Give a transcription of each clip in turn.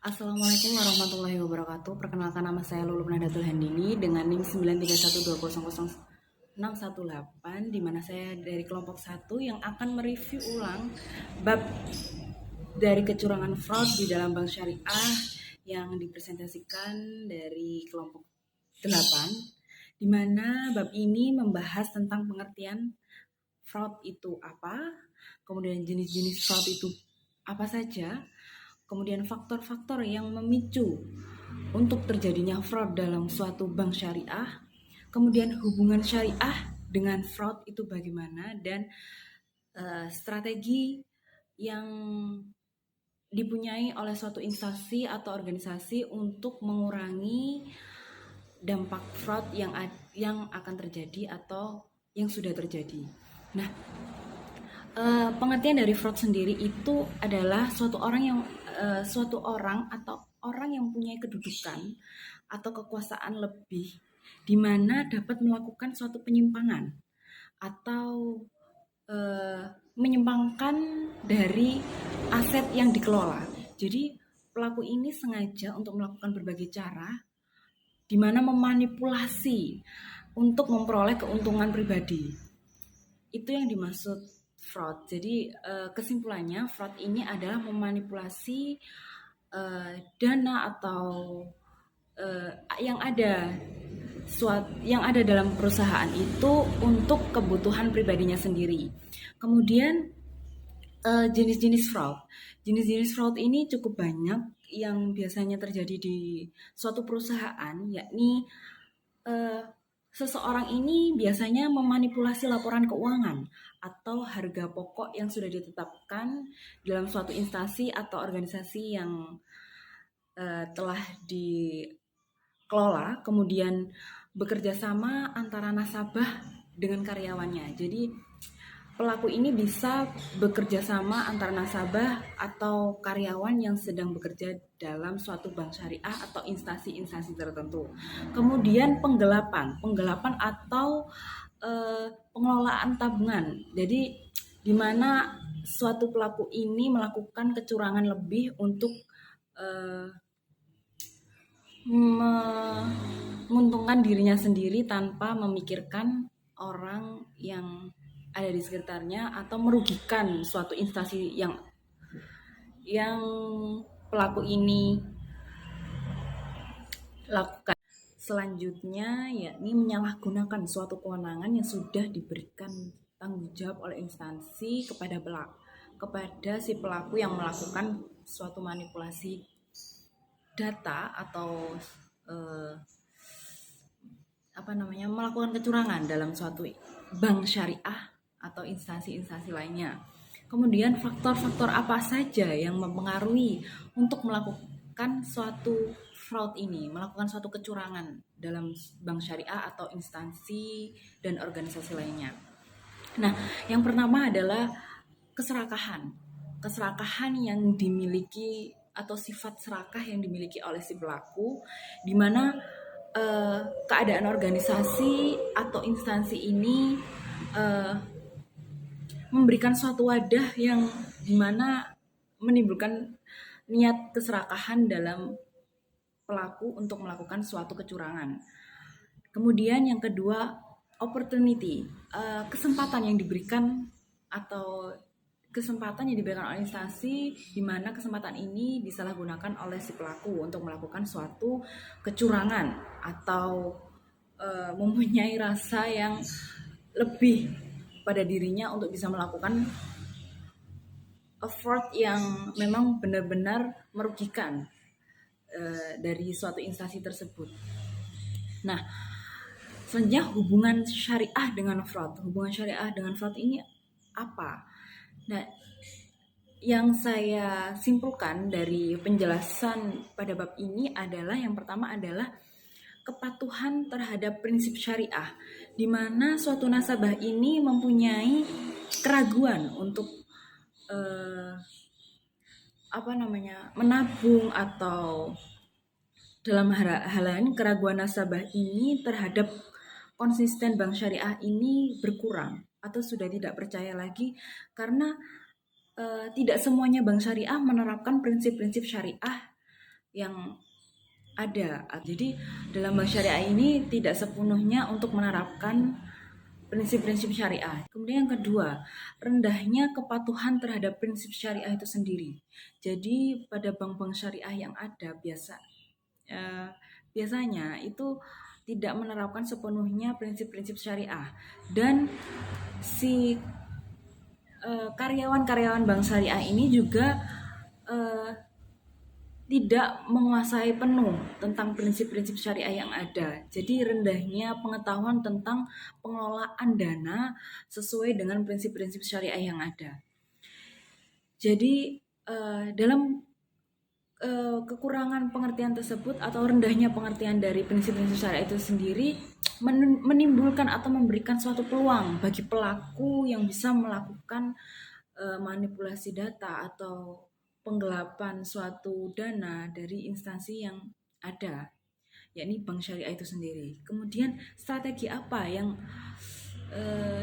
Assalamualaikum warahmatullahi wabarakatuh. Perkenalkan, nama saya Lulu Nadatul Handini dengan NIM 93120000618, di mana saya dari kelompok 1 yang akan mereview ulang bab dari kecurangan fraud di dalam bank syariah yang dipresentasikan dari kelompok 8, di mana bab ini membahas tentang pengertian fraud itu apa, kemudian jenis-jenis fraud itu apa saja, kemudian faktor-faktor yang memicu untuk terjadinya fraud dalam suatu bank syariah, kemudian hubungan syariah dengan fraud itu bagaimana, dan strategi yang dipunyai oleh suatu instansi atau organisasi untuk mengurangi dampak fraud yang akan terjadi atau yang sudah terjadi. Nah, pengertian dari fraud sendiri itu adalah suatu orang atau orang yang punya kedudukan atau kekuasaan lebih, di mana dapat melakukan suatu penyimpangan atau menyimpangkan dari aset yang dikelola. Jadi pelaku ini sengaja untuk melakukan berbagai cara, di mana memanipulasi untuk memperoleh keuntungan pribadi. Itu yang dimaksud fraud. Jadi kesimpulannya, fraud ini adalah memanipulasi dana atau yang ada dalam perusahaan itu untuk kebutuhan pribadinya sendiri. Kemudian jenis-jenis fraud. Jenis-jenis fraud ini cukup banyak yang biasanya terjadi di suatu perusahaan, yakni seseorang ini biasanya memanipulasi laporan keuangan atau harga pokok yang sudah ditetapkan dalam suatu instansi atau organisasi yang telah dikelola, kemudian bekerja sama antara nasabah dengan karyawannya. Jadi pelaku ini bisa bekerja sama antara nasabah atau karyawan yang sedang bekerja dalam suatu bank syariah atau instansi-instansi tertentu. Kemudian penggelapan atau pengelolaan tabungan. Jadi di mana suatu pelaku ini melakukan kecurangan lebih untuk menguntungkan dirinya sendiri tanpa memikirkan orang yang ada di sekitarnya atau merugikan suatu instansi yang pelaku ini lakukan. Selanjutnya yakni menyalahgunakan suatu kewenangan yang sudah diberikan tanggung jawab oleh instansi kepada si pelaku yang melakukan suatu manipulasi data atau melakukan kecurangan dalam suatu bank syariah atau instansi-instansi lainnya. Kemudian faktor-faktor apa saja yang mempengaruhi untuk melakukan suatu fraud ini, melakukan suatu kecurangan dalam bank syariah atau instansi dan organisasi lainnya. Nah, yang pertama adalah keserakahan. Keserakahan yang dimiliki atau sifat serakah yang dimiliki oleh si pelaku, di mana keadaan organisasi atau instansi ini memberikan suatu wadah yang dimana menimbulkan niat keserakahan dalam pelaku untuk melakukan suatu kecurangan. Kemudian yang kedua, opportunity, kesempatan yang diberikan oleh instansi, di mana kesempatan ini disalahgunakan oleh si pelaku untuk melakukan suatu kecurangan atau mempunyai rasa yang lebih pada dirinya untuk bisa melakukan effort yang memang benar-benar merugikan dari suatu instansi tersebut. Nah, selanjutnya hubungan syariah dengan fraud. Hubungan syariah dengan fraud ini apa? Nah, yang saya simpulkan dari penjelasan pada bab ini adalah, yang pertama adalah kepatuhan terhadap prinsip syariah, di mana suatu nasabah ini mempunyai keraguan untuk menabung, atau dalam hal lain keraguan nasabah ini terhadap konsisten bank syariah ini berkurang atau sudah tidak percaya lagi, karena tidak semuanya bank syariah menerapkan prinsip-prinsip syariah yang ada. Jadi dalam bank syariah ini tidak sepenuhnya untuk menerapkan prinsip-prinsip syariah. Kemudian yang kedua, rendahnya kepatuhan terhadap prinsip syariah itu sendiri. Jadi pada bank-bank syariah yang ada eh, biasanya itu tidak menerapkan sepenuhnya prinsip-prinsip syariah, dan si karyawan-karyawan bank syariah ini juga eh, tidak menguasai penuh tentang prinsip-prinsip syariah yang ada. Jadi rendahnya pengetahuan tentang pengelolaan dana sesuai dengan prinsip-prinsip syariah yang ada. Jadi dalam kekurangan pengertian tersebut atau rendahnya pengertian dari prinsip-prinsip syariah itu sendiri menimbulkan atau memberikan suatu peluang bagi pelaku yang bisa melakukan manipulasi data atau penggelapan suatu dana dari instansi yang ada, yakni bank syariah itu sendiri. Kemudian strategi apa yang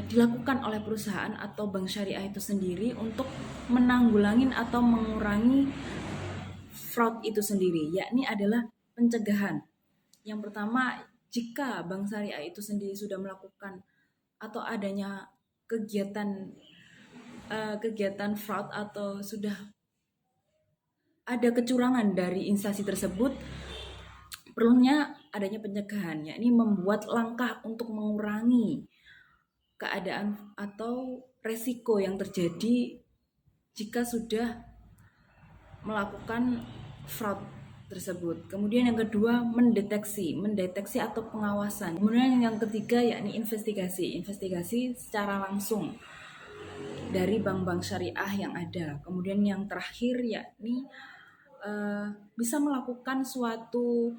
dilakukan oleh perusahaan atau bank syariah itu sendiri untuk menanggulangi atau mengurangi fraud itu sendiri, yakni adalah pencegahan. Yang pertama, jika bank syariah itu sendiri sudah melakukan atau adanya kegiatan fraud atau sudah ada kecurangan dari instansi tersebut, perlunya adanya pencegahan, yakni membuat langkah untuk mengurangi keadaan atau resiko yang terjadi jika sudah melakukan fraud tersebut. Kemudian yang kedua, mendeteksi atau pengawasan. Kemudian yang ketiga yakni investigasi secara langsung dari bank-bank syariah yang ada. Kemudian yang terakhir yakni bisa melakukan suatu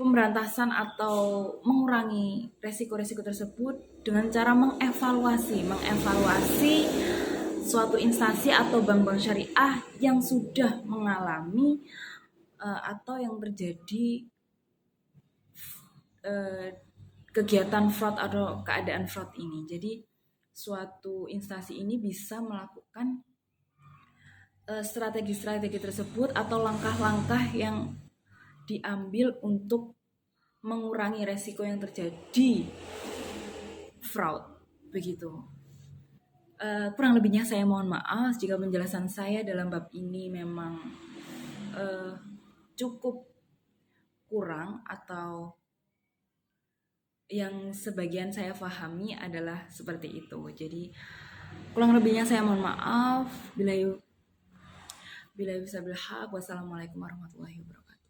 pemberantasan atau mengurangi resiko-resiko tersebut dengan cara mengevaluasi suatu instansi atau bank-bank syariah yang sudah mengalami atau yang terjadi kegiatan fraud atau keadaan fraud ini. Jadi suatu instansi ini bisa melakukan strategi-strategi tersebut atau langkah-langkah yang diambil untuk mengurangi resiko yang terjadi fraud, begitu. Kurang lebihnya saya mohon maaf jika penjelasan saya dalam bab ini memang cukup kurang atau yang sebagian saya pahami adalah seperti itu. Jadi kurang lebihnya saya mohon maaf. Bila bisa berhak. Wassalamualaikum warahmatullahi wabarakatuh.